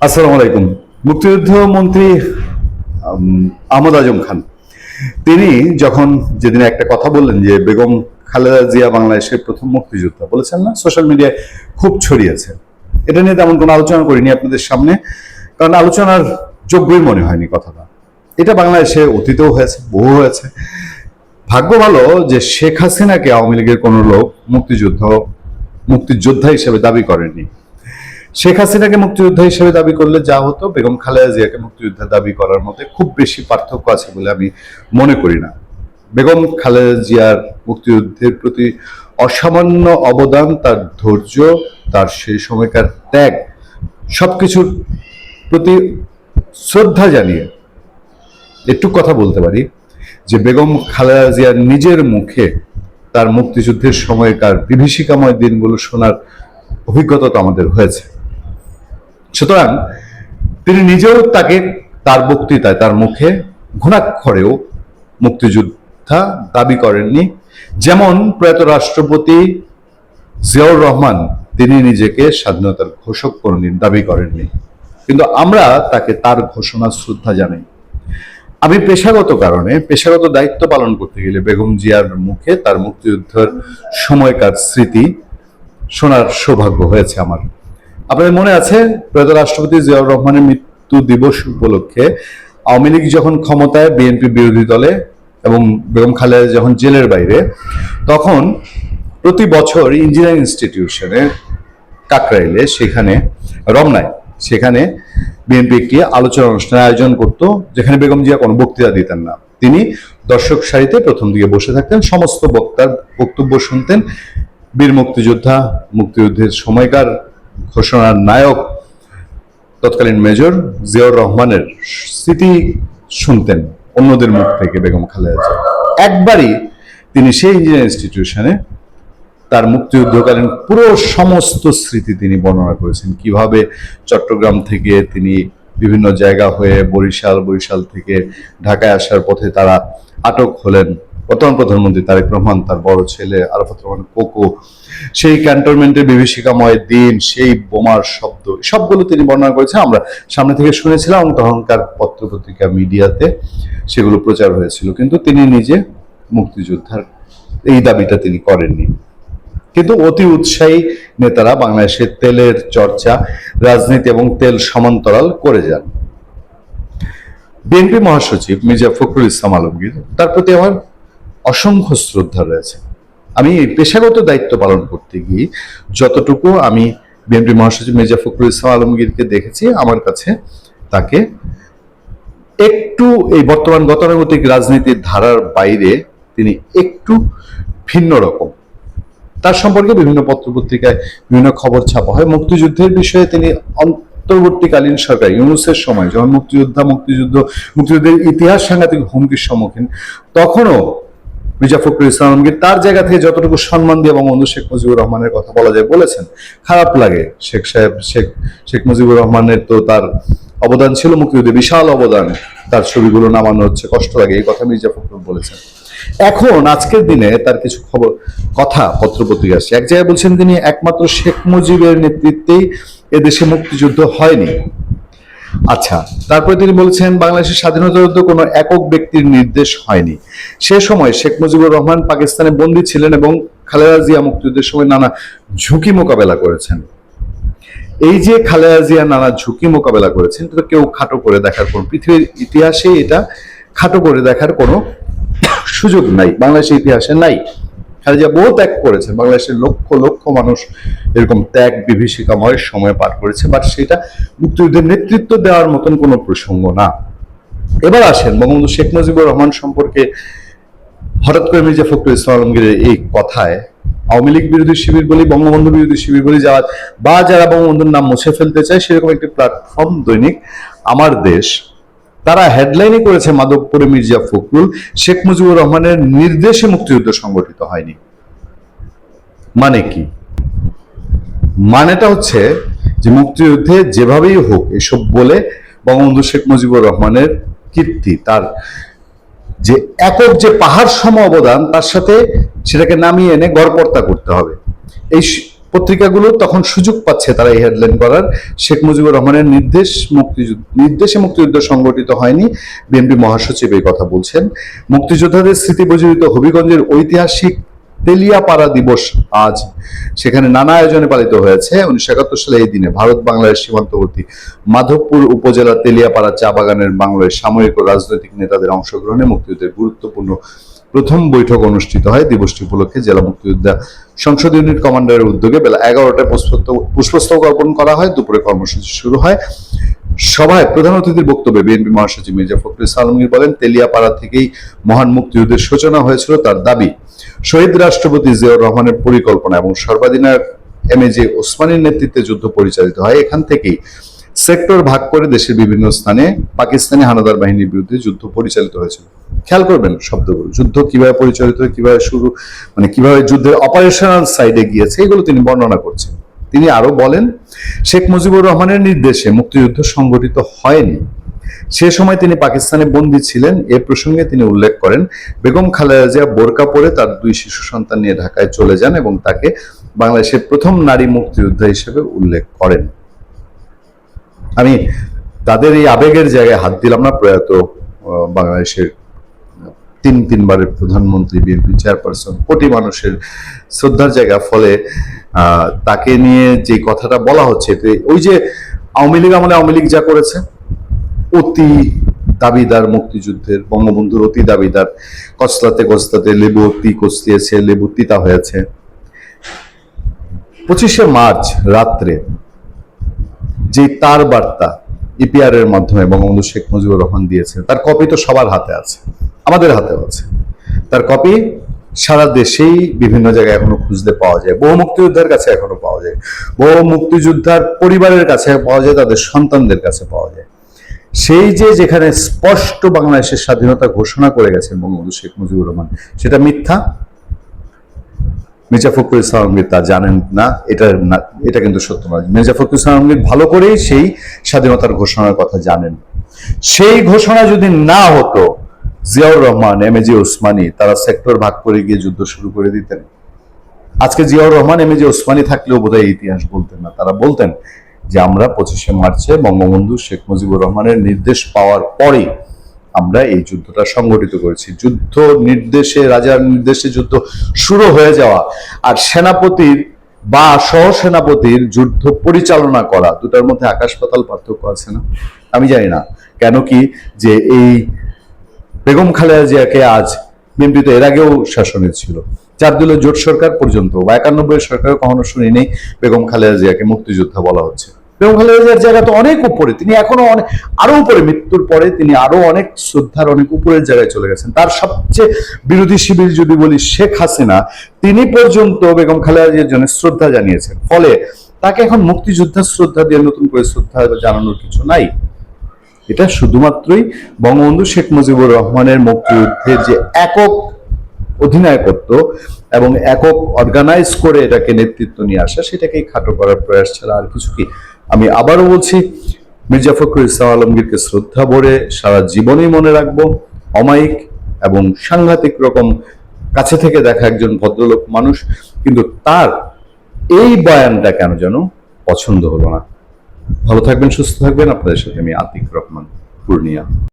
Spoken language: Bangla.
আসসালামু আলাইকুম। মুক্তিযুদ্ধ মন্ত্রী আহমদ আজম খান তিনি যখন যেদিন একটা কথা বললেন যে বেগম খালেদা জিয়া বাংলাদেশের প্রথম মুক্তিযোদ্ধা বলেছেন না, সোশ্যাল মিডিয়ায় খুব ছড়িয়েছে। এটা নিয়ে তেমন কোনো আলোচনা করিনি আপনাদের সামনে, কারণ আলোচনার যোগ্যই মনে হয়নি কথাটা। এটা বাংলাদেশে অতীতেও হয়েছে, বহু হয়েছে। ভাগ্য ভালো যে শেখ হাসিনাকে আওয়ামী লীগের কোনো লোক মুক্তিযোদ্ধা হিসেবে দাবি করেননি। শেখ হাসিনাকে মুক্তিযোদ্ধা হিসেবে দাবি করলে যা হতো, বেগম খালেদা জিয়াকে মুক্তিযোদ্ধা দাবি করার মধ্যে খুব বেশি পার্থক্য আছে বলে আমি মনে করি না। বেগম খালেদা জিয়ার মুক্তিযুদ্ধের প্রতি অসামান্য অবদান, তার ধৈর্য, তার সেই সময়কার ত্যাগ, সবকিছুর প্রতি শ্রদ্ধা জানিয়ে একটু কথা বলতে পারি যে বেগম খালেদা জিয়ার নিজের মুখে তার মুক্তিযুদ্ধের সময়কার বিভীষিকাময় দিনগুলো শোনার অভিজ্ঞতা তো আমাদের হয়েছে। সুতরাং তিনি নিজেও তার বক্তৃতায়, তার মুখে ঘুণাক্ষরেও মুক্তিযোদ্ধা দাবি করেননি। যেমন প্রয়াত রাষ্ট্রপতি জিয়াউর রহমান, তিনি নিজেকে স্বাধীনতার ঘোষক কোনদিন দাবি করেননি, কিন্তু আমরা তাকে তার ঘোষণা শ্রদ্ধা জানাই। আমি পেশাগত কারণে, পেশাগত দায়িত্ব পালন করতে গেলে বেগম জিয়ার মুখে তার মুক্তিযুদ্ধের সময়কার স্মৃতি শোনার সৌভাগ্য হয়েছে আমার। আপনাদের মনে আছে, প্রয়াত রাষ্ট্রপতি জিয়াউর রহমানের মৃত্যু দিবস উপলক্ষে আওয়ামী লীগ যখন ক্ষমতায়, বিএনপি বিরোধী দলে এবং বেগম খালেদা যখন জেলের বাইরে, তখন প্রতি বছর ইঞ্জিনিয়ারিং ইনস্টিটিউশনে কাকরাইলে, সেখানে রমনায়, সেখানে বিএনপি একটি আলোচনা অনুষ্ঠানের আয়োজন করত, যেখানে বেগম জিয়া কোনো বক্তৃতা দিতেন না। তিনি দর্শক সারিতে প্রথম দিকে বসে থাকতেন, সমস্ত বক্তার বক্তব্য শুনতেন। বীর মুক্তিযোদ্ধা, মুক্তিযুদ্ধের সময়কার ঘোষণার নায়ক তৎকালীন মেজর জিয়াউর রহমানের স্মৃতি শুনতেন অন্যদের মুখ থেকে বেগম খালেদা জিয়া। একবারই তিনি সেই ইঞ্জিনিয়ারিং ইনস্টিটিউশনে তার মুক্তিযুদ্ধকালীন পুরো সমস্ত স্মৃতি তিনি বর্ণনা করেছেন। কিভাবে চট্টগ্রাম থেকে তিনি বিভিন্ন জায়গা হয়ে বরিশাল থেকে ঢাকায় আসার পথে তারা আটক হলেন। বর্তমান প্রধানমন্ত্রী তারেক রহমান, তার বড় ছেলে আরাফাত রহমান কোকো, সেই ক্যান্টনমেন্টের বিভীষিকাময় দিন, সেই বোমার শব্দ, সবগুলো তিনি বর্ণনা করেছেন। আমরা সামনে থেকে শুনেছিলাম এবং তখনকার পত্রপত্রিকা, মিডিয়াতে সেগুলো প্রচার হয়েছিল, কিন্তু তিনি নিজে মুক্তিযোদ্ধার এই দাবিটা তিনি করেননি। কিন্তু অতি উৎসাহী নেতারা বাংলাদেশের তেলের চর্চা, রাজনীতি এবং তেল সমান্তরাল করে যান। বিএনপি মহাসচিব মির্জা ফখরুল ইসলাম আলমগীর, তার প্রতি আমার অসংখ্য শ্রদ্ধা রয়েছে। আমি পেশাগত দায়িত্ব পালন করতে গিয়ে যতটুকু আমি বিএনপি মহাসচিব মির্জা ফখরুল ইসলাম আলমগীরকে দেখেছি, আমার কাছে তাকে একটু এই বর্তমান গতানুগতিক রাজনীতির ধারার বাইরে তিনি একটু ভিন্ন রকম। তার সম্পর্কে বিভিন্ন পত্রপত্রিকায় বিভিন্ন খবর ছাপা হয়। মুক্তিযুদ্ধের বিষয়ে তিনি অন্তর্বর্তীকালীন সরকার ইউনূসের সময় যখন মুক্তিযুদ্ধের ইতিহাস সাংঘাতিক হুমকির সম্মুখীন, তখনও মির্জা ফখরুল ইসলাম আলমগীর তার জায়গা থেকে যতটুকু সম্মান দিয়ে বঙ্গবন্ধু শেখ মুজিবুর রহমানের কথা বলা যায় বলেছেন। খারাপ লাগে, শেখ মুজিবুর রহমানের তো তার অবদান ছিল মুক্তিযুদ্ধে, বিশাল অবদান, তার ছবিগুলো নামানো হচ্ছে, কষ্ট লাগে, এই কথা মির্জা ফখরুল বলেছেন। এখন আজকের দিনে তার কিছু কথা পত্রপত্রিকা আসছে। এক জায়গায় বলছেন তিনি একমাত্র শেখ মুজিবের নেতৃত্বেই এদেশে মুক্তিযুদ্ধ হয়নি। আচ্ছা, তারপরে তিনি বলছেন বাংলাদেশের স্বাধীনতা যুদ্ধ কোনো একক ব্যক্তির নির্দেশ হয়নি। সে সময় শেখ মুজিবুর রহমান পাকিস্তানে বন্দী ছিলেন এবং খালেদা জিয়া মুক্তিযুদ্ধের সময় নানা ঝুঁকি মোকাবেলা করেছেন। এই যে খালেদা জিয়া নানা ঝুঁকি মোকাবেলা করেছেন, তো কেউ খাটো করে দেখার কোন, পৃথিবীর ইতিহাসে এটা খাটো করে দেখার কোনো সুযোগ নাই, বাংলাদেশের ইতিহাসে নাই। খালেদা জিয়া বহু ত্যাগ করেছেন, বাংলাদেশের লক্ষ লক্ষ মানুষ এরকম ত্যাগ বিভীষিকাময় সময় পার করেছে, বাট সেটা মুক্তিযুদ্ধের নেতৃত্ব দেওয়ার মতন কোনো প্রসঙ্গ না। এবার আসেন বঙ্গবন্ধু শেখ মুজিবুর রহমান সম্পর্কে হঠাৎ করে মির্জা ফখরুল ইসলাম আলমগীরের এই কথায় আওয়ামী লীগ বিরোধী শিবির বলি, বঙ্গবন্ধু বিরোধী শিবির বলি, যারা বঙ্গবন্ধুর নাম মুছে ফেলতে চায়, সেরকম একটি প্ল্যাটফর্ম দৈনিক আমার দেশ, তারা হেডলাইনে করেছে মাধবপুরে মির্জা ফখরুল শেখ মুজিবুর রহমানের নির্দেশে মুক্তিযুদ্ধ সংগঠিত হয়নি। মানে কি? মানেটা হচ্ছে যে মুক্তিযুদ্ধে যেভাবেই হোক এসব বলে বঙ্গবন্ধু শেখ মুজিবুর রহমানের কীর্তি, তার যে একক যে পাহাড় সম অবদান, তার সাথে সেটাকে নামিয়ে এনে গড়পড়তা করতে হবে। এই পত্রিকাগুলো তখন সুযোগ পাচ্ছে তারা এই হেডলাইন করার, শেখ মুজিবুর রহমানের নির্দেশে মুক্তিযুদ্ধ সংগঠিত হয়নি। বিএনপি মহাসচিব এই কথা বলছেন। মুক্তিযোদ্ধাদের স্মৃতিবিজড়িত হবিগঞ্জের ঐতিহাসিক তেলিয়াপাড়া দিবস আজ সেখানে নানা আয়োজনে পালিত হয়েছে। 1971 সালে এই দিনে ভারত বাংলাদেশ সীমান্তবর্তী মাধবপুর উপজেলার তেলিয়াপাড়া চা বাগানের বাংলাদেশ সামরিক ও রাজনৈতিক নেতাদের অংশগ্রহণে মুক্তিযুদ্ধের গুরুত্বপূর্ণ প্রথম বৈঠক অনুষ্ঠিত হয়। দিবসটি উপলক্ষে জেলা মুক্তিযোদ্ধা সংসদ ইউনিট কমান্ডারের উদ্যোগে বেলা 11টায় পুষ্পস্তবক অর্পণ করা হয়। দুপুরে কর্মসূচি শুরু হয়। সভায় প্রধান অতিথির বক্তব্যে বিএনপি মহাসচিব মির্জা ফখরুল ইসলাম আলমগীর বলেন, তেলিয়াপাড়া থেকেই মহান মুক্তিযুদ্ধের সূচনা হয়েছিল। তার দাবি, শহীদ রাষ্ট্রপতি জিয়াউর রহমানের পরিকল্পনা এবং সর্বাধিনায়ক এমএজে ওসমানীর নেতৃত্বে যুদ্ধ পরিচালিত হয়। এখান থেকেই সেক্টর ভাগ করে দেশের বিভিন্ন স্থানে পাকিস্তানি হানাদার বাহিনীর বিরুদ্ধে যুদ্ধ পরিচালিত হয়েছিল। খেয়াল করবেন শব্দগুলো, যুদ্ধ কিভাবে পরিচালিত হয়, কিভাবে শুরু, মানে কিভাবে যুদ্ধের অপারেশনাল সাইডে গিয়েছে, এগুলো তিনি বর্ণনা করছেন। তিনি আরো বলেন, শেখ মুজিবুর রহমানের নির্দেশে মুক্তিযুদ্ধ সংগঠিত হয়নি। সে সময় তিনি পাকিস্তানে বন্দী ছিলেন। এ প্রসঙ্গে তিনি উল্লেখ করেন, বেগম খালেদা জিয়া বোরকা পরে তার 2 শিশু সন্তান নিয়ে ঢাকায় চলে যান এবং তাকে বাংলাদেশের প্রথম নারী মুক্তিযোদ্ধা হিসেবে উল্লেখ করেন। আমি তাদের এই আবেগের জায়গায় হাত দিলাম না। প্রয়াত বাংলাদেশের তিনবারের প্রধানমন্ত্রী, বিএনপি চেয়ারপারসন, কোটি মানুষের শ্রদ্ধার জায়গা। ফলে তাকে নিয়ে যে কথাটা বলা হচ্ছে, ওই যে আওয়ামী লীগ আমলে আওয়ামী লীগ যা করেছে, অতি দাবিদার মুক্তিযুদ্ধের, বঙ্গবন্ধুর অতি দাবিদার, কচলাতে কচলাতে লেবু অতি কচলিয়েছে, লেবু তিতা হয়েছে। 25শে মার্চ রাত্রে যে তার বার্তা ইপিআর এর মাধ্যমে বঙ্গবন্ধু শেখ মুজিবুর রহমান দিয়েছে, তার কপি তো সবার হাতে আছে, আমাদের হাতেও আছে। তার কপি সারা দেশেই বিভিন্ন জায়গায় এখনো খুঁজতে পাওয়া যায়। বহু মুক্তিযোদ্ধার কাছে এখনো পাওয়া যায়, বহু মুক্তিযোদ্ধার পরিবারের কাছে পাওয়া যায়, তাদের সন্তানদের কাছে পাওয়া যায়। সেই যে যেখানে স্পষ্ট বাংলাদেশের স্বাধীনতা ঘোষণা করে গেছেন বঙ্গবন্ধু শেখ মুজিবুর রহমান, সেটা মিথ্যা। মির্জা ফখরুল ইসলাম আলমগীর তা জানেন না, এটা কিন্তু সত্য নয়। মির্জা ফখরুল ইসলাম আলমগীর ভালো করেই সেই স্বাধীনতার ঘোষণার কথা জানেন। সেই ঘোষণা যদি না হতো, জিয়াউর রহমান, এমএজে ওসমানী তারা সেক্টর ভাগ করে গিয়ে যুদ্ধ শুরু করে দিতেন। আজকে জিয়াউর রহমান, এমএজে ওসমানী থাকলেও বোধহয় ইতিহাস বলতেন না। তারা বলতেন যে আমরা 25শে মার্চে বঙ্গবন্ধু শেখ মুজিবুর রহমানের নির্দেশ পাওয়ার পরেই আমরা এই যুদ্ধটা সংগঠিত করেছি। যুদ্ধ নির্দেশে, রাজার নির্দেশে যুদ্ধ শুরু হয়ে যাওয়া আর সেনাপতির বা সহসেনাপতির যুদ্ধ পরিচালনা করা, দুটার মধ্যে আকাশ পাতাল পার্থক্য আছে না? আমি জানি না কেন কি যে এই বেগম খালেদা জিয়াকে আজ, বিএনপি তো এর আগেও শাসনে ছিল, 4 দলীয় জোট সরকার পর্যন্ত বা 91 সরকারে কখনো শুনি নেই বেগম খালেদা জিয়াকে মুক্তিযোদ্ধা বলা হচ্ছে। বেগম খালেদা জিয়ার জায়গা তো অনেক উপরে, তিনি এখনো আরো উপরে, মৃত্যুর পরে তিনি আরো অনেক শ্রদ্ধার অনেক উপরের জায়গায় চলে গেছেন। তার সবচেয়ে বিরোধী শিবির যদি বলি শেখ হাসিনা, তিনি পর্যন্ত বেগম খালেদা জিয়ার জন্য শ্রদ্ধা জানিয়েছেন। ফলে তাকে এখন মুক্তিযোদ্ধার শ্রদ্ধা দিয়ে নতুন করে শ্রদ্ধা জানানোর কিছু নাই। এটা শুধুমাত্রই বঙ্গবন্ধু শেখ মুজিবুর রহমানের মুক্তিযুদ্ধের যে একক অধিনায়কত্ব এবং একক অর্গানাইজ করে এটাকে নেতৃত্ব নিয়ে আসা, সেটাকেই খাটো করার প্রয়াস ছাড়া আর কিছু কি। আমি আবারও বলছি, মির্জা ফখরুল ইসলাম আলমগীরকে শ্রদ্ধা ভরে সারা জীবনই মনে রাখবো। অমায়িক এবং সাংঘাতিক রকম কাছে থেকে দেখা একজন ভদ্রলোক মানুষ, কিন্তু তার এই বয়ানটা কেন যেন পছন্দ হলো না। ভালো থাকবেন, সুস্থ থাকবেন। আপনাদের সাথে আমি আতিক রহমান, পূর্ণিয়া।